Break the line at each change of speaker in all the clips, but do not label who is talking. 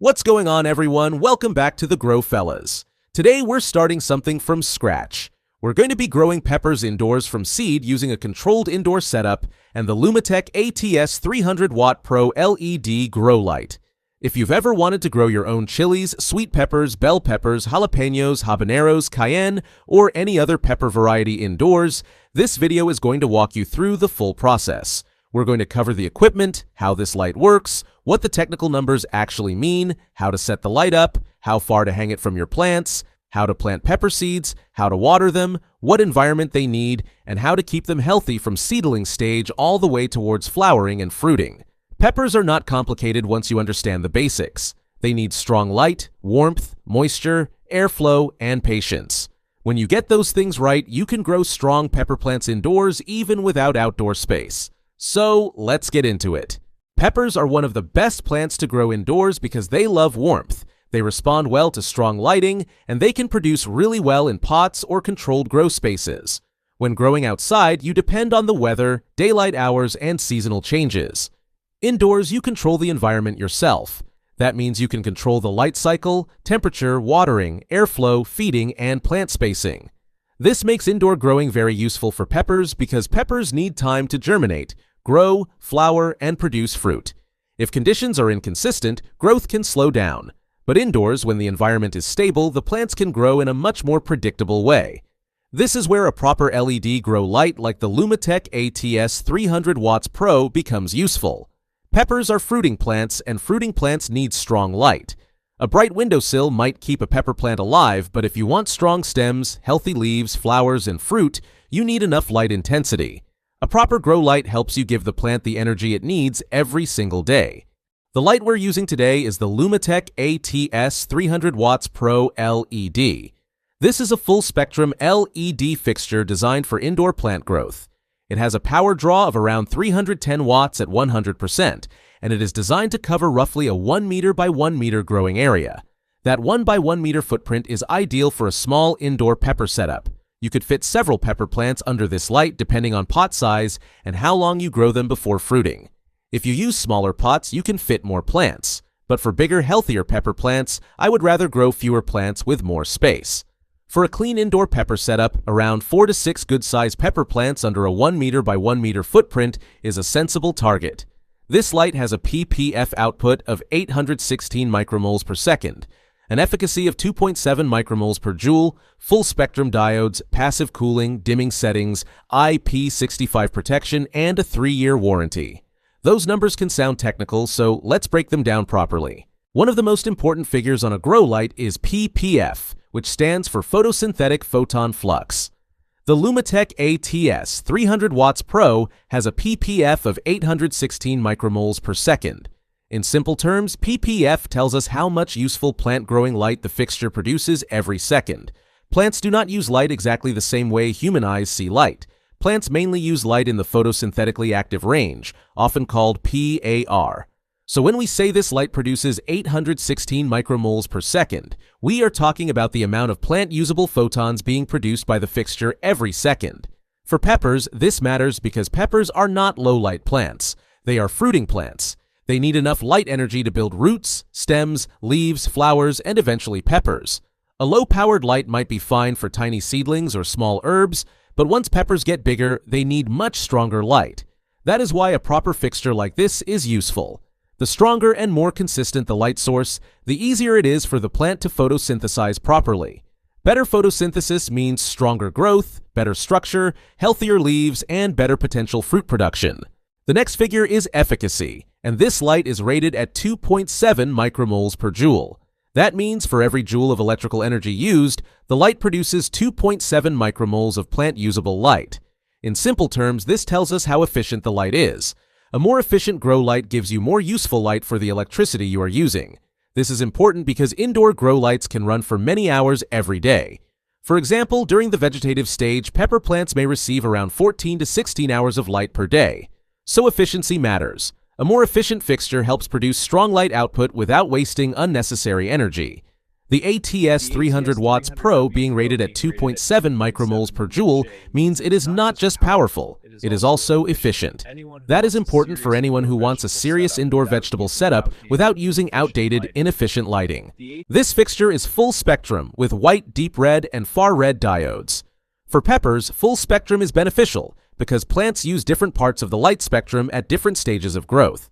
What's going on, everyone? Welcome back to the Grow Fellas. Today we're starting something from scratch. We're going to be growing peppers indoors from seed using a controlled indoor setup and the Lumitech ATS 300-watt Pro LED grow light. If you've ever wanted to grow your own chilies, sweet peppers, bell peppers, jalapenos, habaneros, cayenne, or any other pepper variety indoors, this video is going to walk you through the full process. We're going to cover the equipment, how this light works, what the technical numbers actually mean, how to set the light up, how far to hang it from your plants, how to plant pepper seeds, how to water them, what environment they need, and how to keep them healthy from seedling stage all the way towards flowering and fruiting. Peppers are not complicated once you understand the basics. They need strong light, warmth, moisture, airflow, and patience. When you get those things right, you can grow strong pepper plants indoors even without outdoor space. So let's get into it. Peppers are one of the best plants to grow indoors because they love warmth. They respond well to strong lighting, and they can produce really well in pots or controlled grow spaces. When growing outside, you depend on the weather, daylight hours, and seasonal changes. Indoors, you control the environment yourself. That means you can control the light cycle, temperature, watering, airflow, feeding, and plant spacing. This makes indoor growing very useful for peppers because peppers need time to germinate, grow, flower, and produce fruit. If conditions are inconsistent, growth can slow down. But indoors, when the environment is stable, the plants can grow in a much more predictable way. This is where a proper LED grow light like the Lumitech ATS 300 watts Pro becomes useful. Peppers are fruiting plants, and fruiting plants need strong light. A bright windowsill might keep a pepper plant alive, but if you want strong stems, healthy leaves, flowers, and fruit, you need enough light intensity. A proper grow light helps you give the plant the energy it needs every single day. The light we're using today is the Lumitech ATS 300 watts Pro LED. This is a full-spectrum LED fixture designed for indoor plant growth. It has a power draw of around 310 watts at 100%, and it is designed to cover roughly a 1 meter by 1 meter growing area. That 1 by 1 meter footprint is ideal for a small indoor pepper setup. You could fit several pepper plants under this light depending on pot size and how long you grow them before fruiting. If you use smaller pots, you can fit more plants. But for bigger, healthier pepper plants, I would rather grow fewer plants with more space. For a clean indoor pepper setup, around 4 to 6 good-sized pepper plants under a 1 meter by 1 meter footprint is a sensible target. This light has a ppf output of 816 micromoles per second, an efficacy of 2.7 micromoles per joule, full-spectrum diodes, passive cooling, dimming settings, IP65 protection, and a 3-year warranty. Those numbers can sound technical, so let's break them down properly. One of the most important figures on a grow light is ppf, which stands for photosynthetic photon flux. The Lumitech ATS 300 watts Pro has a ppf of 816 micromoles per second. In simple terms, ppf tells us how much useful plant-growing light the fixture produces every second. Plants do not use light exactly the same way human eyes see light. Plants mainly use light in the photosynthetically active range, often called PAR. So when we say this light produces 816 micromoles per second, we are talking about the amount of plant-usable photons being produced by the fixture every second. For peppers, this matters because peppers are not low-light plants. They are fruiting plants. They need enough light energy to build roots, stems, leaves, flowers, and eventually peppers. A low-powered light might be fine for tiny seedlings or small herbs, but once peppers get bigger, they need much stronger light. That is why a proper fixture like this is useful. The stronger and more consistent the light source, the easier it is for the plant to photosynthesize properly. Better photosynthesis means stronger growth, better structure, healthier leaves, and better potential fruit production. The next figure is efficacy, and this light is rated at 2.7 micromoles per joule. That means for every joule of electrical energy used, the light produces 2.7 micromoles of plant-usable light. In simple terms, this tells us how efficient the light is. A more efficient grow light gives you more useful light for the electricity you are using. This is important because indoor grow lights can run for many hours every day. For example, during the vegetative stage, pepper plants may receive around 14 to 16 hours of light per day. So efficiency matters. A more efficient fixture helps produce strong light output without wasting unnecessary energy. The ATS 300 watts Pro being rated at 2.7 micromoles per joule means it is not just powerful, it is also efficient. That is important for anyone who wants a serious indoor vegetable setup without using outdated, inefficient lighting. This fixture is full spectrum with white, deep red, and far red diodes. For peppers, full spectrum is beneficial because plants use different parts of the light spectrum at different stages of growth.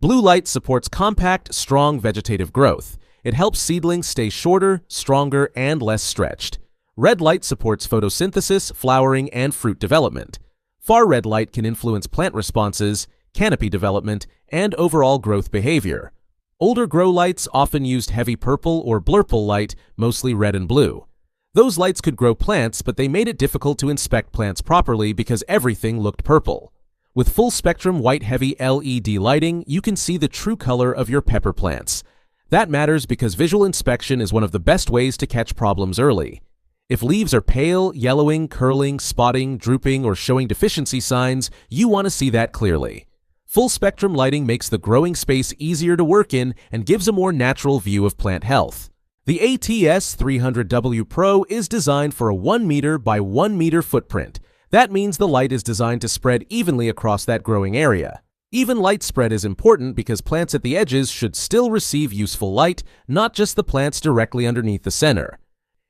Blue light supports compact, strong vegetative growth. It helps seedlings stay shorter, stronger, and less stretched. Red light supports photosynthesis, flowering, and fruit development. Far red light can influence plant responses, canopy development, and overall growth behavior. Older grow lights often used heavy purple or blurple light, mostly red and blue. Those lights could grow plants, but they made it difficult to inspect plants properly because everything looked purple. With full-spectrum white heavy LED lighting, you can see the true color of your pepper plants. That matters because visual inspection is one of the best ways to catch problems early. If leaves are pale, yellowing, curling, spotting, drooping, or showing deficiency signs, you want to see that clearly. Full-spectrum lighting makes the growing space easier to work in and gives a more natural view of plant health. The ATS 300W Pro is designed for a 1 meter by 1 meter footprint. That means the light is designed to spread evenly across that growing area. Even light spread is important because plants at the edges should still receive useful light, not just the plants directly underneath the center.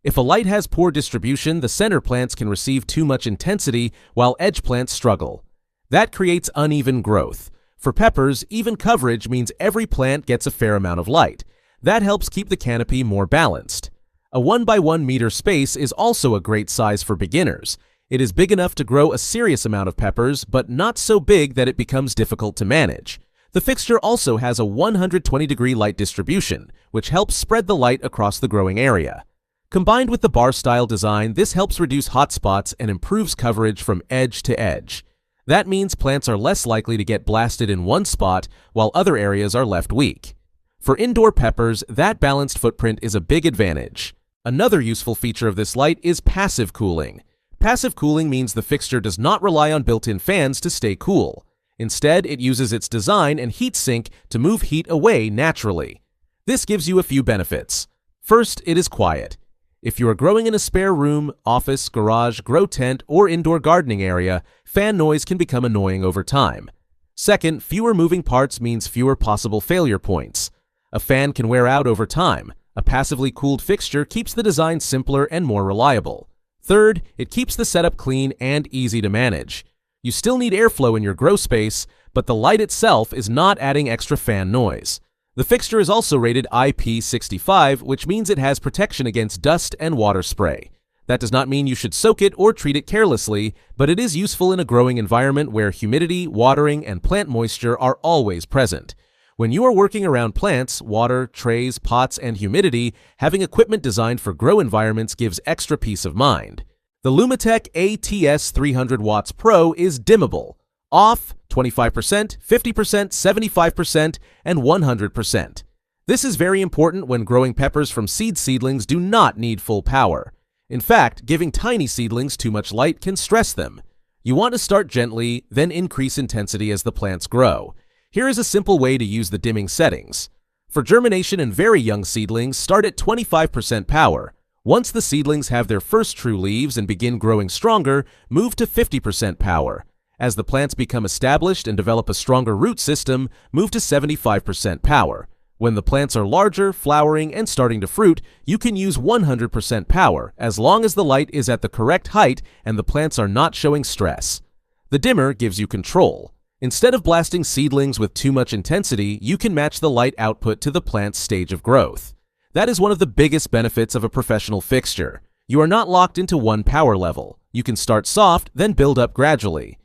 If a light has poor distribution, the center plants can receive too much intensity while edge plants struggle. That creates uneven growth. For peppers, even coverage means every plant gets a fair amount of light. That helps keep the canopy more balanced. A 1 by 1 meter space is also a great size for beginners. It is big enough to grow a serious amount of peppers, but not so big that it becomes difficult to manage. The fixture also has a 120-degree light distribution, which helps spread the light across the growing area. Combined with the bar-style design, this helps reduce hot spots and improves coverage from edge to edge. That means plants are less likely to get blasted in one spot, while other areas are left weak. For indoor peppers, that balanced footprint is a big advantage. Another useful feature of this light is passive cooling. Passive cooling means the fixture does not rely on built-in fans to stay cool. Instead, it uses its design and heat sink to move heat away naturally. This gives you a few benefits. First, it is quiet. If you are growing in a spare room, office, garage, grow tent, or indoor gardening area, fan noise can become annoying over time. Second, fewer moving parts means fewer possible failure points. A fan can wear out over time. A passively cooled fixture keeps the design simpler and more reliable. Third, it keeps the setup clean and easy to manage. You still need airflow in your grow space, but the light itself is not adding extra fan noise. The fixture is also rated IP65, which means it has protection against dust and water spray. That does not mean you should soak it or treat it carelessly, but it is useful in a growing environment where humidity, watering, and plant moisture are always present. When you are working around plants, water, trays, pots, and humidity, having equipment designed for grow environments gives extra peace of mind. The Lumitech ATS 300 watts Pro is dimmable. Off, 25%, 50%, 75%, and 100%. This is very important when growing peppers from seedlings do not need full power. In fact, giving tiny seedlings too much light can stress them. You want to start gently, then increase intensity as the plants grow. Here is a simple way to use the dimming settings. For germination and very young seedlings, start at 25% power. Once the seedlings have their first true leaves and begin growing stronger, move to 50% power. As the plants become established and develop a stronger root system, move to 75% power. When the plants are larger, flowering, and starting to fruit, you can use 100% power as long as the light is at the correct height and the plants are not showing stress. The dimmer gives you control. Instead of blasting seedlings with too much intensity, you can match the light output to the plant's stage of growth. That is one of the biggest benefits of a professional fixture. You are not locked into one power level. You can start soft, then build up gradually.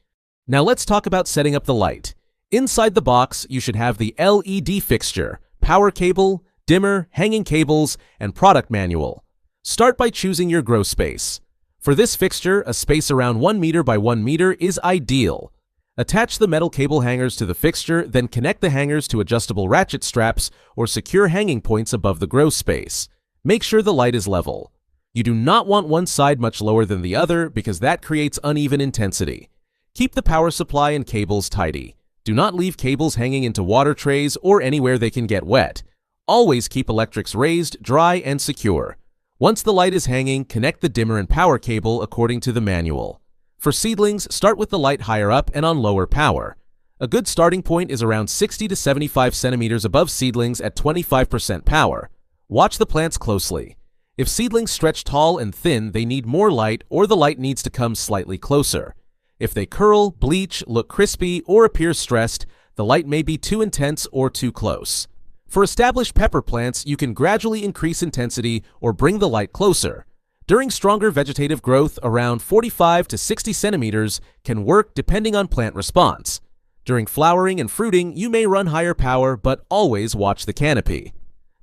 Now let's talk about setting up the light. Inside the box, you should have the LED fixture, power cable, dimmer, hanging cables, and product manual. Start by choosing your grow space. For this fixture, a space around 1 meter by 1 meter is ideal. Attach the metal cable hangers to the fixture, then connect the hangers to adjustable ratchet straps or secure hanging points above the grow space. Make sure the light is level. You do not want one side much lower than the other because that creates uneven intensity. Keep the power supply and cables tidy. Do not leave cables hanging into water trays or anywhere they can get wet. Always keep electrics raised, dry, and secure. Once the light is hanging, connect the dimmer and power cable according to the manual. For seedlings, start with the light higher up and on lower power. A good starting point is around 60 to 75 centimeters above seedlings at 25% power. Watch the plants closely. If seedlings stretch tall and thin, they need more light, or the light needs to come slightly closer. If they curl, bleach, look crispy, or appear stressed, the light may be too intense or too close. For established pepper plants, you can gradually increase intensity or bring the light closer. During stronger vegetative growth, around 45 to 60 centimeters can work depending on plant response. During flowering and fruiting, you may run higher power, but always watch the canopy.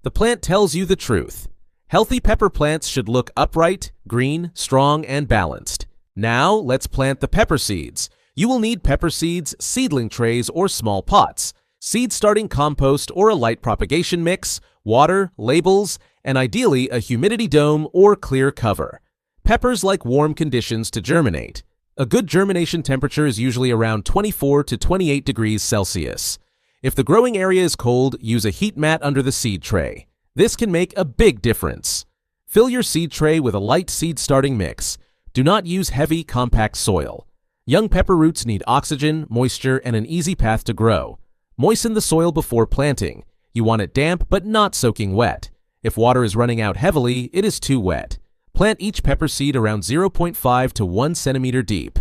The plant tells you the truth. Healthy pepper plants should look upright, green, strong, and balanced. Now, let's plant the pepper seeds. You will need pepper seeds, seedling trays, or small pots, seed starting compost or a light propagation mix, water, labels, and ideally a humidity dome or clear cover. Peppers like warm conditions to germinate. A good germination temperature is usually around 24 to 28 degrees Celsius. If the growing area is cold, use a heat mat under the seed tray. This can make a big difference. Fill your seed tray with a light seed starting mix. Do not use heavy, compact soil. Young pepper roots need oxygen, moisture, and an easy path to grow. Moisten the soil before planting. You want it damp but not soaking wet. If water is running out heavily, it is too wet. Plant each pepper seed around 0.5 to 1 centimeter deep.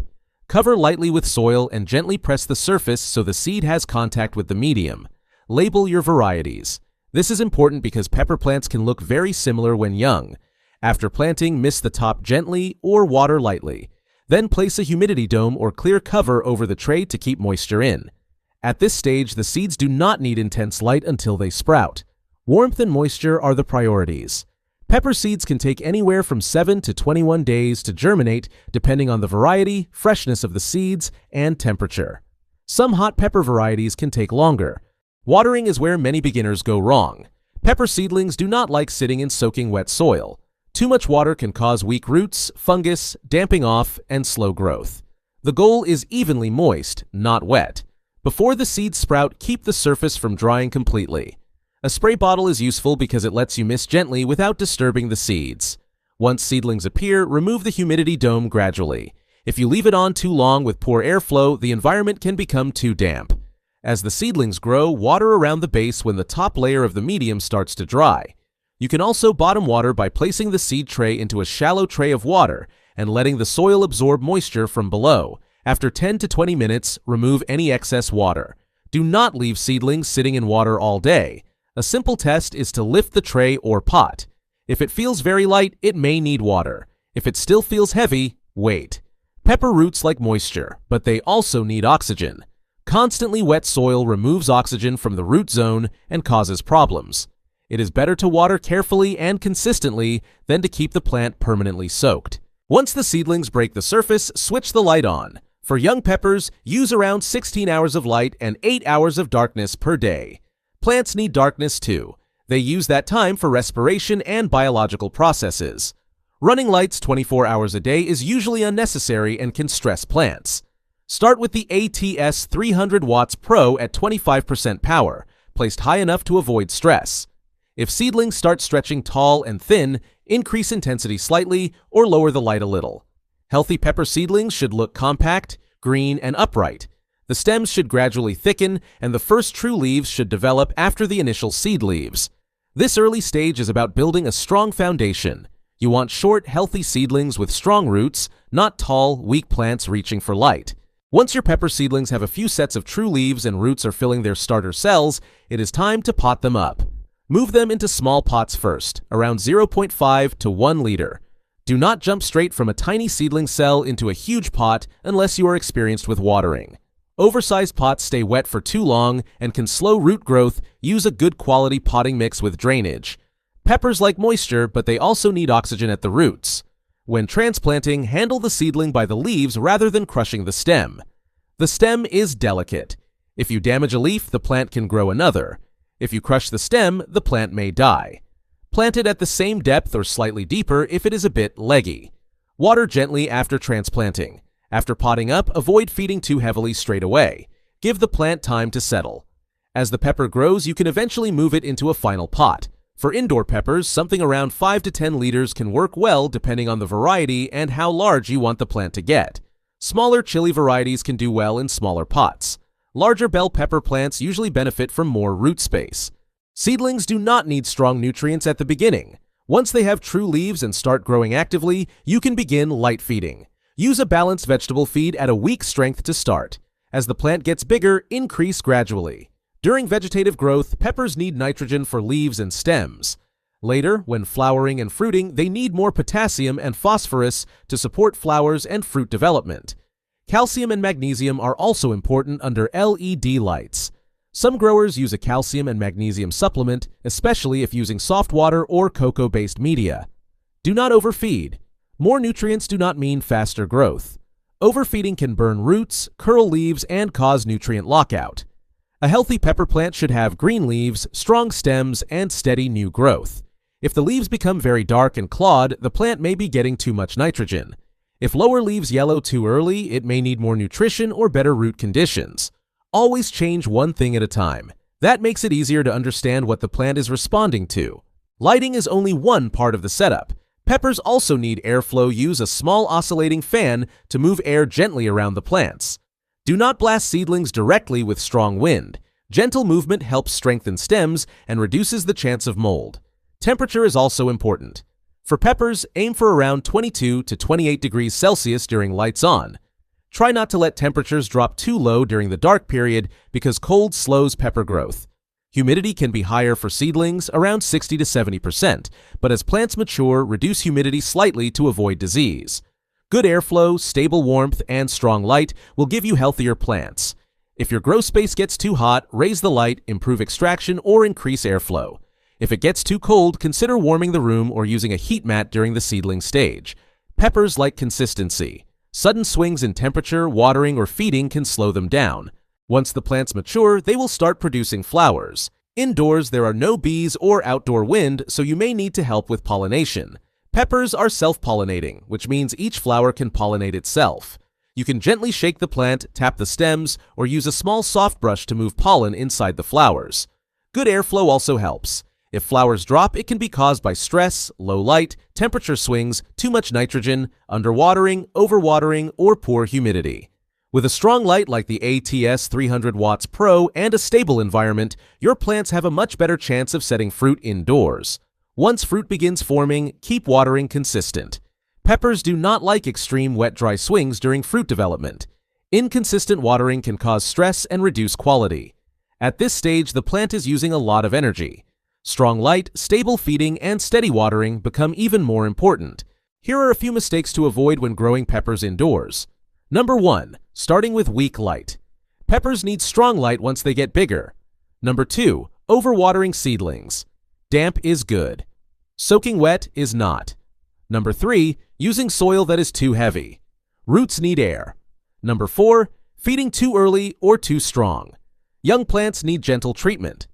Cover lightly with soil and gently press the surface so the seed has contact with the medium. Label your varieties. This is important because pepper plants can look very similar when young. After planting, mist the top gently or water lightly. Then place a humidity dome or clear cover over the tray to keep moisture in. At this stage, the seeds do not need intense light until they sprout. Warmth and moisture are the priorities. Pepper seeds can take anywhere from 7 to 21 days to germinate depending on the variety, freshness of the seeds, and temperature. Some hot pepper varieties can take longer. Watering is where many beginners go wrong. Pepper seedlings do not like sitting in soaking wet soil. Too much water can cause weak roots, fungus, damping off, and slow growth. The goal is evenly moist, not wet. Before the seeds sprout, keep the surface from drying completely. A spray bottle is useful because it lets you mist gently without disturbing the seeds. Once seedlings appear, remove the humidity dome gradually. If you leave it on too long with poor airflow, the environment can become too damp. As the seedlings grow, water around the base when the top layer of the medium starts to dry. You can also bottom water by placing the seed tray into a shallow tray of water and letting the soil absorb moisture from below. After 10 to 20 minutes, remove any excess water. Do not leave seedlings sitting in water all day. A simple test is to lift the tray or pot. If it feels very light, it may need water. If it still feels heavy, wait. Pepper roots like moisture, but they also need oxygen. Constantly wet soil removes oxygen from the root zone and causes problems. It is better to water carefully and consistently than to keep the plant permanently soaked. Once the seedlings break the surface, switch the light on. For young peppers, use around 16 hours of light and 8 hours of darkness per day. Plants need darkness too. They use that time for respiration and biological processes. Running lights 24 hours a day is usually unnecessary and can stress plants. Start with the ATS 300 watts Pro at 25% power, placed high enough to avoid stress. If seedlings start stretching tall and thin, increase intensity slightly or lower the light a little. Healthy pepper seedlings should look compact, green, and upright. The stems should gradually thicken, and the first true leaves should develop after the initial seed leaves. This early stage is about building a strong foundation. You want short, healthy seedlings with strong roots, not tall, weak plants reaching for light. Once your pepper seedlings have a few sets of true leaves and roots are filling their starter cells, it is time to pot them up. Move them into small pots first, around 0.5 to 1 liter. Do not jump straight from a tiny seedling cell into a huge pot unless you are experienced with watering. Oversized pots stay wet for too long and can slow root growth. Use a good quality potting mix with drainage. Peppers like moisture, but they also need oxygen at the roots. When transplanting, handle the seedling by the leaves rather than crushing the stem. The stem is delicate. If you damage a leaf, the plant can grow another. If you crush the stem, the plant may die. Plant it at the same depth or slightly deeper if it is a bit leggy. Water gently after transplanting. After potting up, avoid feeding too heavily straight away. Give the plant time to settle. As the pepper grows, you can eventually move it into a final pot. For indoor peppers, something around 5 to 10 liters can work well depending on the variety and how large you want the plant to get. Smaller chili varieties can do well in smaller pots. Larger bell pepper plants usually benefit from more root space. Seedlings do not need strong nutrients at the beginning. Once they have true leaves and start growing actively, you can begin light feeding. Use a balanced vegetable feed at a weak strength to start. As the plant gets bigger, increase gradually. During vegetative growth, peppers need nitrogen for leaves and stems. Later, when flowering and fruiting, they need more potassium and phosphorus to support flowers and fruit development. Calcium and magnesium are also important under LED lights. Some growers use a calcium and magnesium supplement, especially if using soft water or cocoa-based media. Do not overfeed. More nutrients do not mean faster growth. Overfeeding can burn roots, curl leaves, and cause nutrient lockout. A healthy pepper plant should have green leaves, strong stems, and steady new growth. If the leaves become very dark and clawed, the plant may be getting too much nitrogen. If lower leaves yellow too early, it may need more nutrition or better root conditions. Always change one thing at a time. That makes it easier to understand what the plant is responding to. Lighting is only one part of the setup. Peppers also need airflow. Use a small oscillating fan to move air gently around the plants. Do not blast seedlings directly with strong wind. Gentle movement helps strengthen stems and reduces the chance of mold. Temperature is also important. For peppers, aim for around 22 to 28 degrees Celsius during lights on. Try not to let temperatures drop too low during the dark period because cold slows pepper growth. Humidity can be higher for seedlings, around 60 to 70%, but as plants mature, reduce humidity slightly to avoid disease. Good airflow, stable warmth, and strong light will give you healthier plants. If your grow space gets too hot, raise the light, improve extraction, or increase airflow. If it gets too cold, consider warming the room or using a heat mat during the seedling stage. Peppers like consistency. Sudden swings in temperature, watering, or feeding can slow them down. Once the plants mature, they will start producing flowers. Indoors, there are no bees or outdoor wind, so you may need to help with pollination. Peppers are self-pollinating, which means each flower can pollinate itself. You can gently shake the plant, tap the stems, or use a small soft brush to move pollen inside the flowers. Good airflow also helps. If flowers drop, it can be caused by stress, low light, temperature swings, too much nitrogen, underwatering, overwatering, or poor humidity. With a strong light like the ATS 300 watts Pro and a stable environment, your plants have a much better chance of setting fruit indoors. Once fruit begins forming, keep watering consistent. Peppers do not like extreme wet-dry swings during fruit development. Inconsistent watering can cause stress and reduce quality. At this stage, the plant is using a lot of energy. Strong light, stable feeding, and steady watering become even more important. Here are a few mistakes to avoid when growing peppers indoors. Number 1. Starting with weak light. Peppers need strong light once they get bigger. Number 2. Overwatering seedlings. Damp is good. Soaking wet is not. Number 3. Using soil that is too heavy. Roots need air. Number 4. Feeding too early or too strong. Young plants need gentle treatment.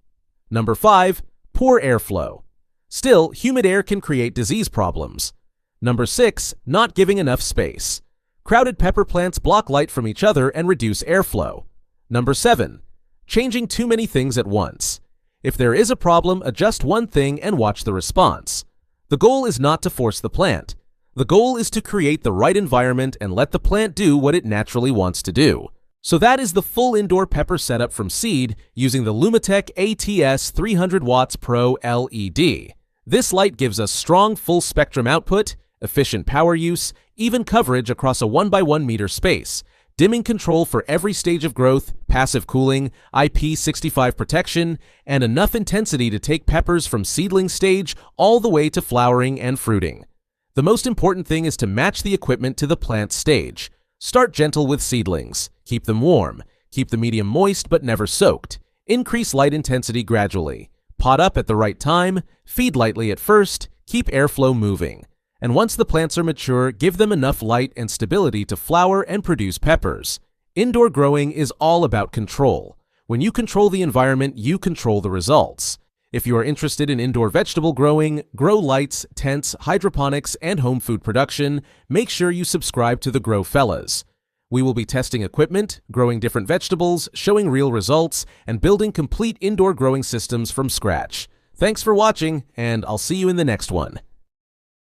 Number 5. Poor airflow. Still, humid air can create disease problems. Number 6. Not giving enough space. Crowded pepper plants block light from each other and reduce airflow. Number 7. Changing too many things at once. If there is a problem, adjust one thing and watch the response. The goal is not to force the plant. The goal is to create the right environment and let the plant do what it naturally wants to do. So that is the full indoor pepper setup from seed using the Lumitech ATS 300 watts Pro LED. This light gives us strong full spectrum output, efficient power use, even coverage across a 1x1 meter space, dimming control for every stage of growth, passive cooling, IP65 protection, and enough intensity to take peppers from seedling stage all the way to flowering and fruiting. The most important thing is to match the equipment to the plant stage. Start gentle with seedlings. Keep them warm. Keep the medium moist but never soaked. Increase light intensity gradually. Pot up at the right time. Feed lightly at first. Keep airflow moving. And once the plants are mature, give them enough light and stability to flower and produce peppers. Indoor growing is all about control. When you control the environment, you control the results. If you are interested in indoor vegetable growing, grow lights, tents, hydroponics, and home food production, make sure you subscribe to the Grow Fellas. We will be testing equipment, growing different vegetables, showing real results, and building complete indoor growing systems from scratch. Thanks for watching, and I'll see you in the next one.